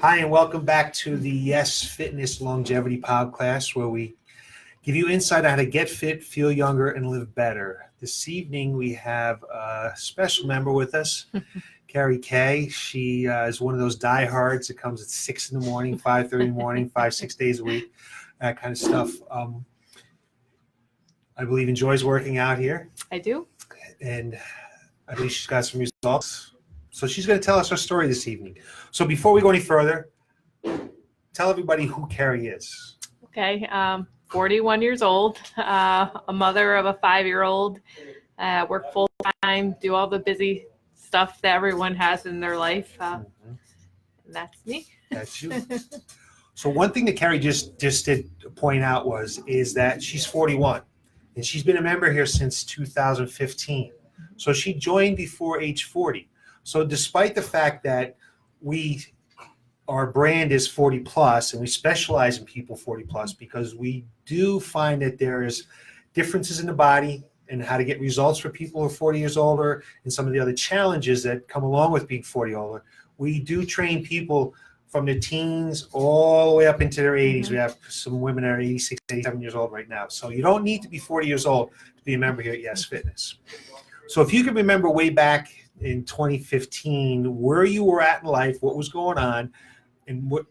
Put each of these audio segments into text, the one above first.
Hi, and welcome back to the Y.E.S Fitness Longevity Podcast, where we give you insight on how to get fit, feel younger, and live better. This evening, we have a special member with us, Kerri K. She is one of those diehards that comes at 6 in the morning, 5:30 in the morning, 6 days a week, that kind of stuff. I believe enjoys working out here. I do. And I believe she's got some results. So she's going to tell us her story this evening. So before we go any further, tell everybody who Kerri is. Okay. 41 years old, a mother of a 5-year-old, work full time, do all the busy stuff that everyone has in their life. And that's me. That's you. So one thing that Kerri just did point out is that she's 41, and she's been a member here since 2015. So she joined before age 40. So despite the fact that our brand is 40 plus and we specialize in people 40 plus, because we do find that there is differences in the body and how to get results for people who are 40 years older and some of the other challenges that come along with being 40 older. We do train people from the teens all the way up into their 80s. We have some women that are 86, 87 years old right now. So you don't need to be 40 years old to be a member here at Y.E.S Fitness. So if you can remember way back in 2015, where you were at in life, what was going on, and what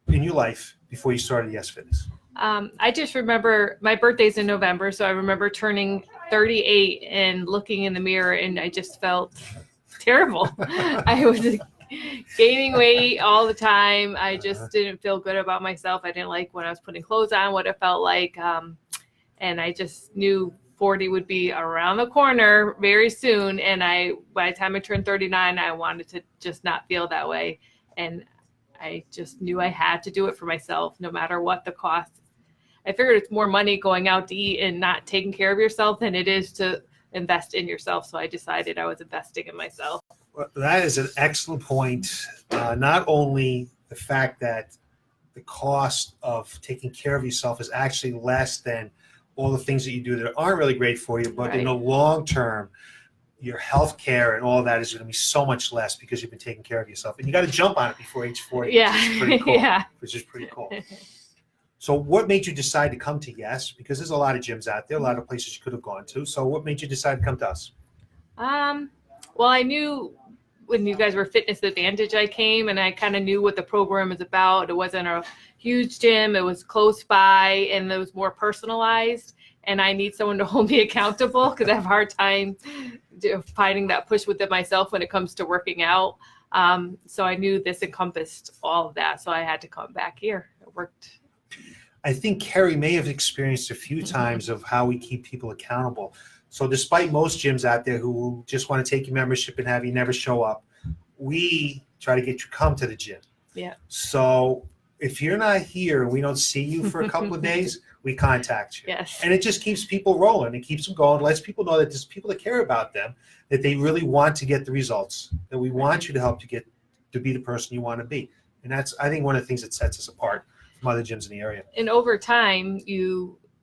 in your life before you started Y.E.S Fitness? I just remember my birthday's in November, so I remember turning 38 and looking in the mirror, and I just felt terrible. I was gaining weight all the time. I just didn't feel good about myself. I didn't like when I was putting clothes on, what it felt like, and I just knew 40 would be around the corner very soon. And by the time I turned 39, I wanted to just not feel that way. And I just knew I had to do it for myself, no matter what the cost. I figured it's more money going out to eat and not taking care of yourself than it is to invest in yourself. So I decided I was investing in myself. Well, that is an excellent point. Not only the fact that the cost of taking care of yourself is actually less than all the things that you do that aren't really great for you, but in the long term, your health care and all of that is going to be so much less because you've been taking care of yourself. And you got to jump on it before age 40, yeah. which is pretty cool. Yeah. Which is pretty cool. So what made you decide to come to Y.E.S? Because there's a lot of gyms out there, a lot of places you could have gone to. So what made you decide to come to us? Well, I knew when you guys were Fitness Advantage, I came, and I kind of knew what the program is about. It wasn't a huge gym. It was close by, and it was more personalized. And I need someone to hold me accountable because I have a hard time finding that push within myself when it comes to working out. So I knew this encompassed all of that. So I had to come back here. It worked. I think Kerri may have experienced a few times of how we keep people accountable. So despite most gyms out there who just want to take your membership and have you never show up, we try to get you to come to the gym. Yeah. So if you're not here and we don't see you for a couple of days, we contact you. Yes. And it just keeps people rolling. It keeps them going. It lets people know that there's people that care about them, that they really want to get the results, that we want you to help you get to be the person you want to be. And that's, I think, one of the things that sets us apart from other gyms in the area. And over time,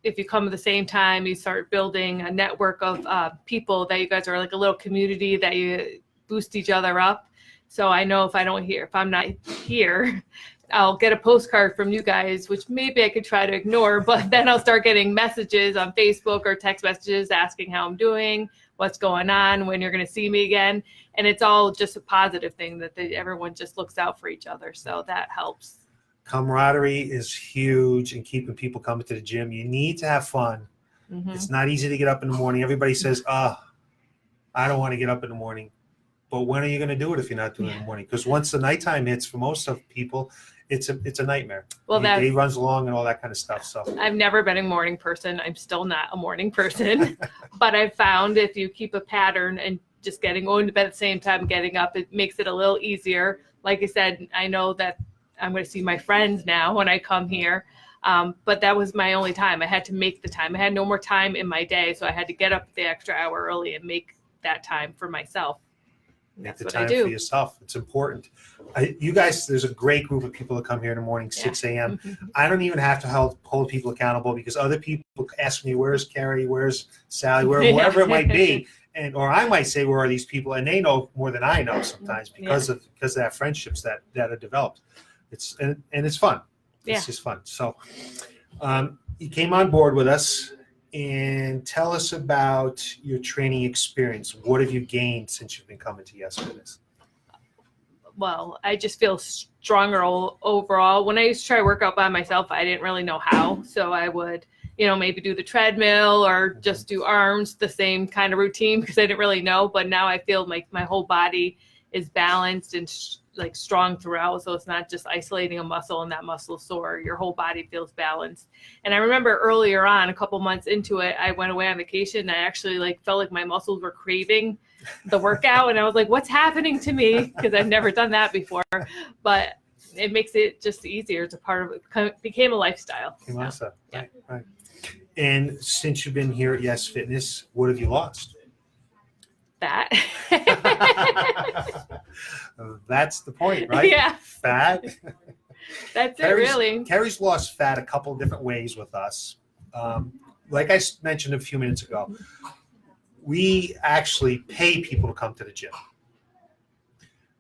if you come at the same time, you start building a network of people that you guys are like a little community that you boost each other up. So I know if I'm not here, I'll get a postcard from you guys, which maybe I could try to ignore, but then I'll start getting messages on Facebook or text messages asking how I'm doing, what's going on, when you're going to see me again. And it's all just a positive thing that everyone just looks out for each other. So that helps. Camaraderie is huge in keeping people coming to the gym. You need to have fun. It's not easy to get up in the morning. Everybody says, I don't want to get up in the morning. But when are you going to do it if you're not doing it in the morning? Because once the nighttime hits, for most of people, it's a nightmare. Well, the day runs long and all that kind of stuff. So I've never been a morning person. I'm still not a morning person. But I've found if you keep a pattern and just going to bed at the same time, getting up, it makes it a little easier. Like I said, I know that I'm going to see my friends now when I come here. But that was my only time. I had to make the time. I had no more time in my day. So I had to get up the extra hour early and make that time for myself. Make the time for yourself. It's important. You guys, there's a great group of people that come here in the morning, 6 a.m. I don't even have to hold people accountable because other people ask me, where's Kerri, where's Sally, wherever it might be. And or I might say, where are these people? And they know more than I know sometimes because of that friendships that are developed. It's and it's fun. It's just fun. So you came on board with us, and tell us about your training experience. What have you gained since you've been coming to Y.E.S Fitness? Well, I just feel stronger overall. When I used to try to work out by myself, I didn't really know how. So I would, maybe do the treadmill or just do arms, the same kind of routine, because I didn't really know. But now I feel like my whole body is balanced and like strong throughout. So it's not just isolating a muscle and that muscle sore. Your whole body feels balanced. And I remember earlier on, a couple months into it, I went away on vacation. And I actually felt like my muscles were craving the workout. And I was like, what's happening to me? Because I've never done that before. But it makes it just easier. It's a part of it. Became a lifestyle. So, right. And since you've been here at Y.E.S Fitness, what have you lost? Fat. That's the point, right? Yeah. Fat. That's it, really. Kerri's lost fat a couple of different ways with us. Like I mentioned a few minutes ago, we actually pay people to come to the gym.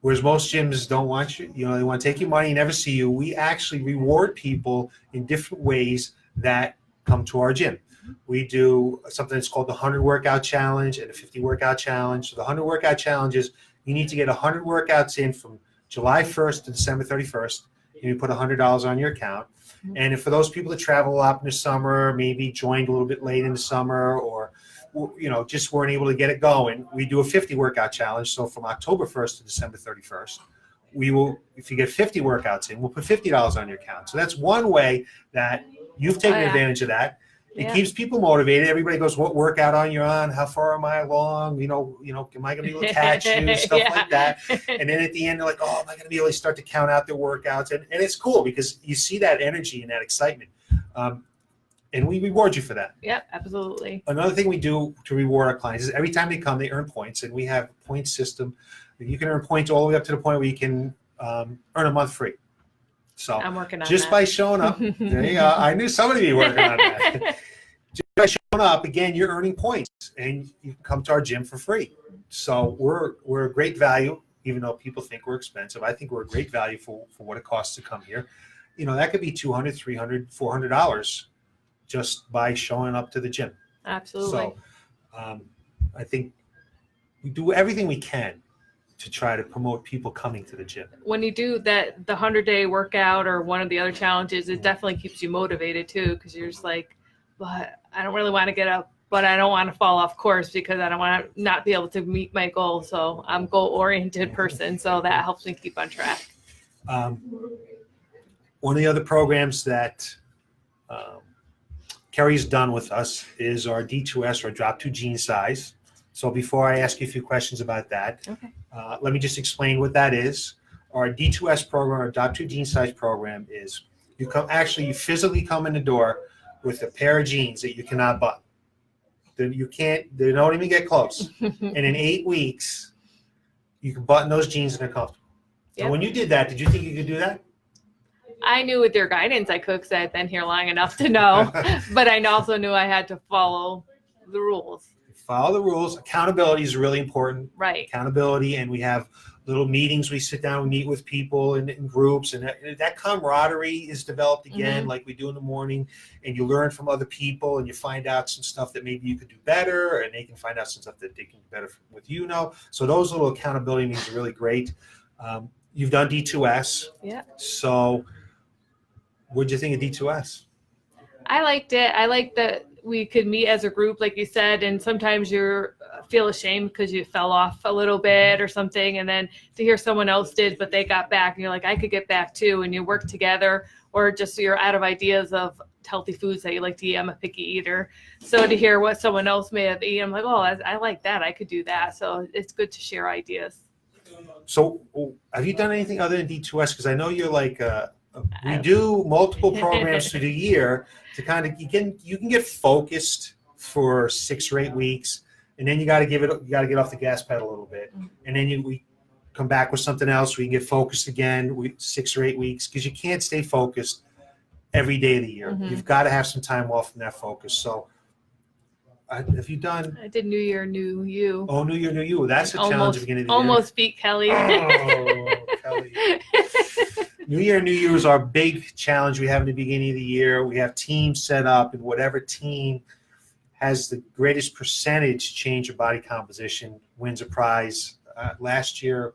Whereas most gyms don't want you, they want to take your money and never see you. We actually reward people in different ways that come to our gym. We do something that's called the 100 workout challenge and the 50 workout challenge. So the 100 workout challenge is you need to get 100 workouts in from July 1st to December 31st. And you put $100 on your account. And for those people that travel a lot in the summer, maybe joined a little bit late in the summer, or just weren't able to get it going, we do a 50 workout challenge. So from October 1st to December 31st, we will, if you get 50 workouts in, we'll put $50 on your account. So that's one way that you've taken advantage of that. It keeps people motivated. Everybody goes, what workout on you on? How far am I along? Am I going to be able to catch you? Stuff like that. And then at the end, they're like, oh, am I going to be able to start to count out their workouts? And it's cool because you see that energy and that excitement. And we reward you for that. Yep, absolutely. Another thing we do to reward our clients is every time they come, they earn points. And we have a point system. You can earn points all the way up to the point where you can earn a month free. So I'm working on just that. By showing up, there you go. I knew somebody would be working on that. Just by showing up, again, you're earning points, and you can come to our gym for free. So we're a great value, even though people think we're expensive. I think we're a great value for what it costs to come here. That could be $200, $300, $400 just by showing up to the gym. Absolutely. So I think we do everything we can to try to promote people coming to the gym. When you do the 100-day workout or one of the other challenges, it definitely keeps you motivated too, because you're just like, but I don't really want to get up, but I don't want to fall off course because I don't want to not be able to meet my goal. So I'm a goal-oriented person, so that helps me keep on track. One of the other programs that Kerri's done with us is our D2S, or drop to gene size. So before I ask you a few questions about that, let me just explain what that is. Our D2S program, our drop to gene size program, is you physically come in the door with a pair of jeans that you cannot button. They don't even get close. And in 8 weeks, you can button those jeans and they're comfortable. Yep. And when you did that, did you think you could do that? I knew with their guidance I could, because I had been here long enough to know. But I also knew I had to follow the rules. Follow the rules. Accountability is really important. Right. Accountability, and we have little meetings. We sit down, we meet with people in groups, and that camaraderie is developed again, like we do in the morning. And you learn from other people, and you find out some stuff that maybe you could do better, and they can find out some stuff that they can do better with So those little accountability meetings are really great. You've done D2S. Yeah. So what did you think of D2S? I liked it. I liked that we could meet as a group, like you said, and sometimes you feel ashamed because you fell off a little bit or something, and then to hear someone else did, but they got back, and you're like, I could get back too, and you work together, or just you're out of ideas of healthy foods that you like to eat. I'm a picky eater, so to hear what someone else may have eaten, I'm like, oh, I like that. I could do that. So it's good to share ideas. So have you done anything other than D2S? Because I know you're like we do multiple programs through the year to kind of you can get focused for 6 or 8 weeks, and then you got to get off the gas pedal a little bit, and then we come back with something else. We can get focused again 6 or 8 weeks, because you can't stay focused every day of the year. You've got to have some time off from that focus. So Have you done? I did New Year, New You. Oh, New Year, New You. That's a challenge at the beginning of the year. Almost beat Kelly. Oh, Kelly. New Year, New You is our big challenge we have in the beginning of the year. We have teams set up, and whatever team has the greatest percentage change of body composition wins a prize. Last year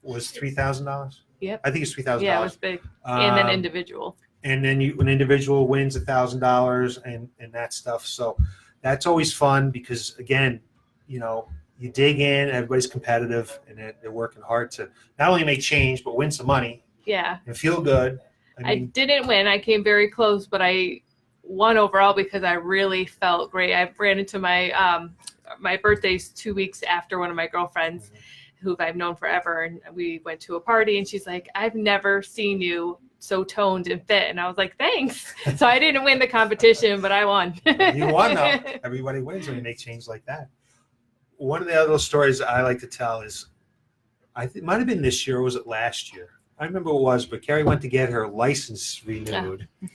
was $3,000. Yep. I think it's $3,000. Yeah, it was big. And then individual. And then an individual wins $1,000 and that stuff. So that's always fun because, again, you dig in, everybody's competitive, and they're working hard to not only make change but win some money. Yeah. And feel good. I didn't win. I came very close, but I won overall because I really felt great. I ran into my birthday's 2 weeks after one of my girlfriends, who I've known forever, and we went to a party, and she's like, "I've never seen you so toned and fit," and I was like, "Thanks." So I didn't win the competition, but I won. You won, though. Everybody wins when you make change like that. One of the other stories I like to tell is, it might have been this year, or was it last year? I remember it was, but Kerri went to get her license renewed. Yeah.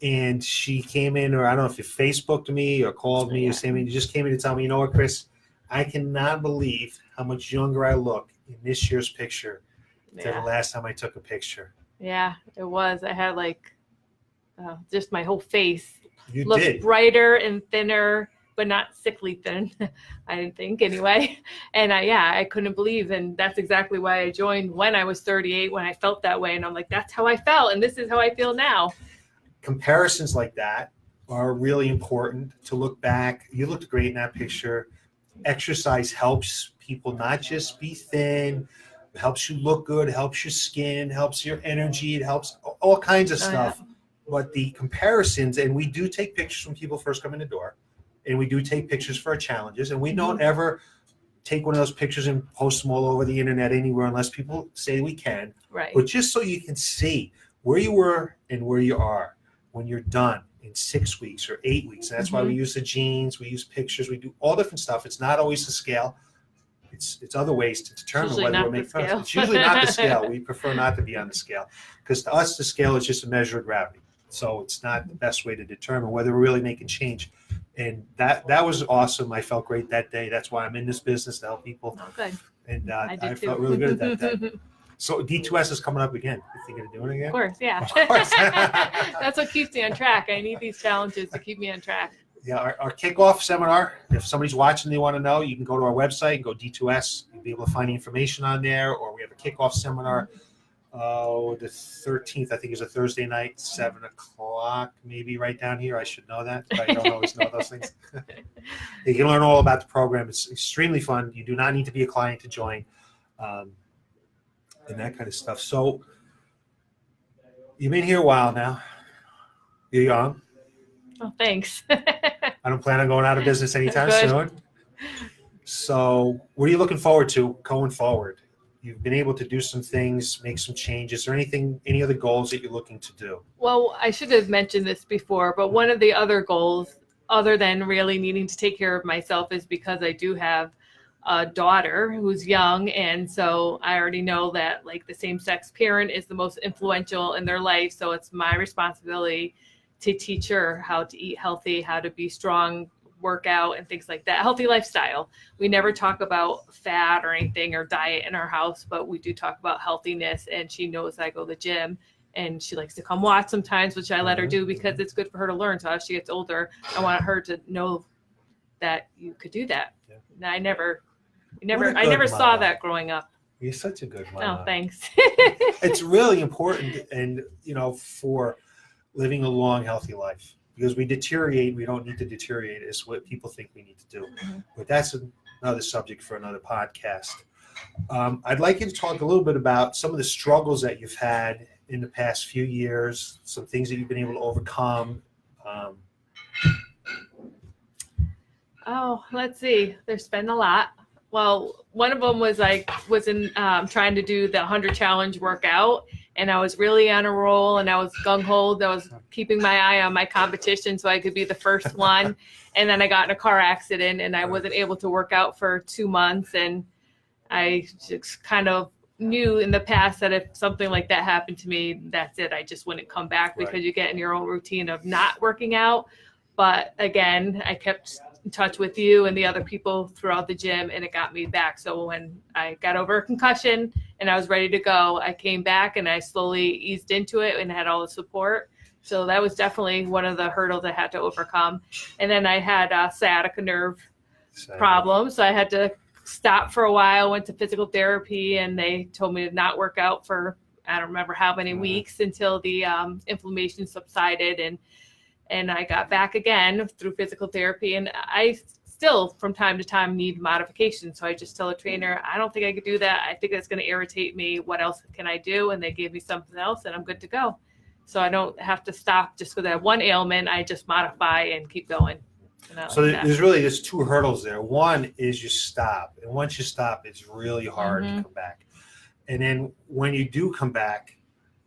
And she came in, or I don't know if you Facebooked me or called me or something. You just came in to tell me, "You know what, Chris? I cannot believe how much younger I look in this year's picture than the last time I took a picture." Yeah, it was. I had just my whole face looked brighter and thinner, but not sickly thin. I didn't think anyway. And I couldn't believe. And that's exactly why I joined when I was 38, when I felt that way. And I'm like, that's how I felt. And this is how I feel now. Comparisons like that are really important to look back. You looked great in that picture. Exercise helps people not just be thin, it helps you look good, helps your skin, helps your energy, it helps all kinds of stuff. Yeah. But the comparisons, and we do take pictures when people first come in the door, and we do take pictures for our challenges, and we don't ever take one of those pictures and post them all over the internet anywhere unless people say we can. Right. But just so you can see where you were and where you are when you're done in 6 weeks or 8 weeks. And that's why we use the jeans, we use pictures, we do all different stuff. It's not always the scale. It's other ways to determine whether we're making progress. It's usually not the scale. We prefer not to be on the scale because to us the scale is just a measure of gravity. So it's not the best way to determine whether we're really making change. And that was awesome. I felt great that day. That's why I'm in this business, to help people. Oh, good. And I felt really good at that day. So D2S is coming up again. You thinking of doing it again? Of course, yeah. Of course. That's what keeps me on track. I need these challenges to keep me on track. Yeah, our Kickoff Seminar, if somebody's watching, they want to know, you can go to our website and go D2S. You'll be able to find the information on there, or we have a Kickoff Seminar. The 13th, I think, is a Thursday night, 7 o'clock, maybe right down here. I should know that, but I don't always know those things. You can learn all about the program. It's extremely fun. You do not need to be a client to join. And that kind of stuff. So you've been here a while now. You're young. Oh, thanks. I don't plan on going out of business anytime soon. So what are you looking forward to going forward? You've been able to do some things, make some changes. Is there any other goals that you're looking to do? Well, I should have mentioned this before, but one of the other goals, other than really needing to take care of myself, is because I do have a daughter who's young, and so I already know that the same-sex parent is the most influential in their life, so it's my responsibility to teach her how to eat healthy, how to be strong, work out, and things like that. Healthy lifestyle. We never talk about fat or anything or diet in our house, but we do talk about healthiness, and she knows I go to the gym, and she likes to come watch sometimes, which I let her do because it's good for her to learn. So as she gets older, I want her to know that you could do that. Yeah. And I never saw that growing up. You're such a good mom. Oh, thanks. It's really important, and for living a long, healthy life, because we deteriorate. We don't need to deteriorate. Is what people think we need to do. But that's another subject for another podcast. I'd like you to talk a little bit about some of the struggles that you've had in the past few years, some things that you've been able to overcome. Let's see. There's been a lot. Well, one of them was I was in trying to do the 100 challenge workout, and I was really on a roll, and I was gung-ho. I was keeping my eye on my competition so I could be the first one. And then I got in a car accident, and I wasn't able to work out for 2 months. And I just kind of knew in the past that if something like that happened to me, that's it. I just wouldn't come back because you get in your own routine of not working out. But again, I kept in touch with you and the other people throughout the gym, and it got me back. So when I got over a concussion and I was ready to go, I came back and I slowly eased into it and had all the support. So that was definitely one of the hurdles I had to overcome. And then I had a sciatic nerve problem, so I had to stop for a while, went to physical therapy, and they told me to not work out for, I don't remember how many weeks, until the inflammation subsided, and I got back again through physical therapy. And I still from time to time need modifications, so I just tell a trainer, I don't think I could do that, I think that's going to irritate me, what else can I do? And they gave me something else and I'm good to go. So I don't have to stop just because I have one ailment. I just modify and keep going. So there's two hurdles there. One is you stop, and once you stop, it's really hard to come back. And then when you do come back,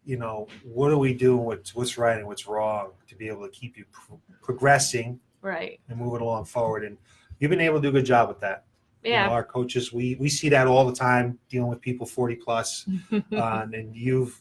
what do we do? What's right and what's wrong to be able to keep you progressing, right, and moving along forward? And you've been able to do a good job with that. Yeah, our coaches, we see that all the time, dealing with people 40 plus, and you've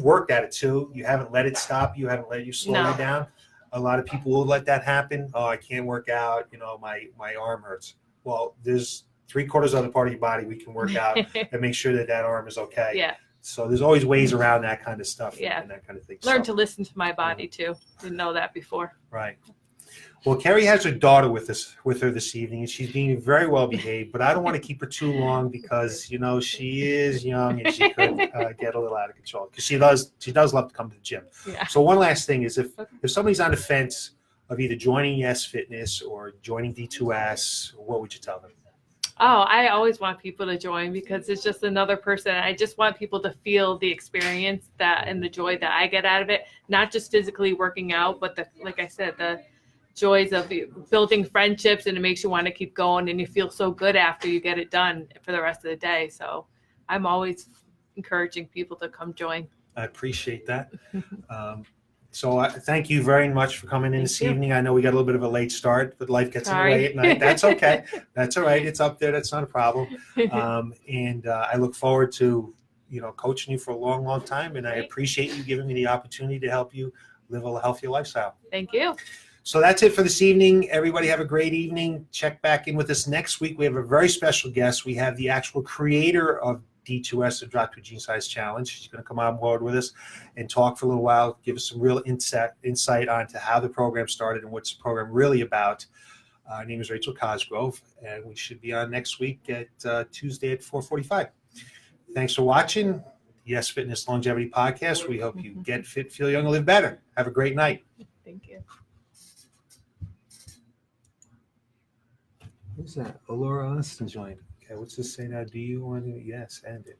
worked at it too. You haven't let it stop. You haven't let you slow you down. A lot of people will let that happen. Oh, I can't work out. My arm hurts. Well, there's 3/4 of the part of your body we can work out and make sure that arm is okay. Yeah. So there's always ways around that kind of stuff. Yeah. And that kind of thing. Learn to listen to my body too. Didn't know that before. Right. Well, Kerri has her daughter with her this evening, and she's being very well behaved. But I don't want to keep her too long because she is young and she could get a little out of control, because she does love to come to the gym. Yeah. So one last thing is, if somebody's on the fence of either joining Y.E.S Fitness or joining D2S, what would you tell them? Oh, I always want people to join because it's just another person. I just want people to feel the experience and the joy that I get out of it, not just physically working out, but like I said, the joys of building friendships, and it makes you want to keep going, and you feel so good after you get it done for the rest of the day. So I'm always encouraging people to come join. I appreciate that. So I thank you very much for coming in this evening. I know we got a little bit of a late start, but life gets in the way at night. That's okay. That's all right. It's up there. That's not a problem. And I look forward to coaching you for a long, long time. And I appreciate you giving me the opportunity to help you live a healthier lifestyle. Thank you. So that's it for this evening. Everybody have a great evening. Check back in with us next week. We have a very special guest. We have the actual creator of D2S, the Drop to a Gene Size Challenge. She's going to come on board with us and talk for a little while, give us some real insight onto how the program started and what's the program really about. Her name is Rachel Cosgrove, and we should be on next week at Tuesday at 4:45. Thanks for watching Y.E.S Fitness Longevity Podcast. We hope you get fit, feel young, and live better. Have a great night. Thank you. Who's that? Alora Austin joined. Okay, what's this say now? Do you want to? Yes, end it.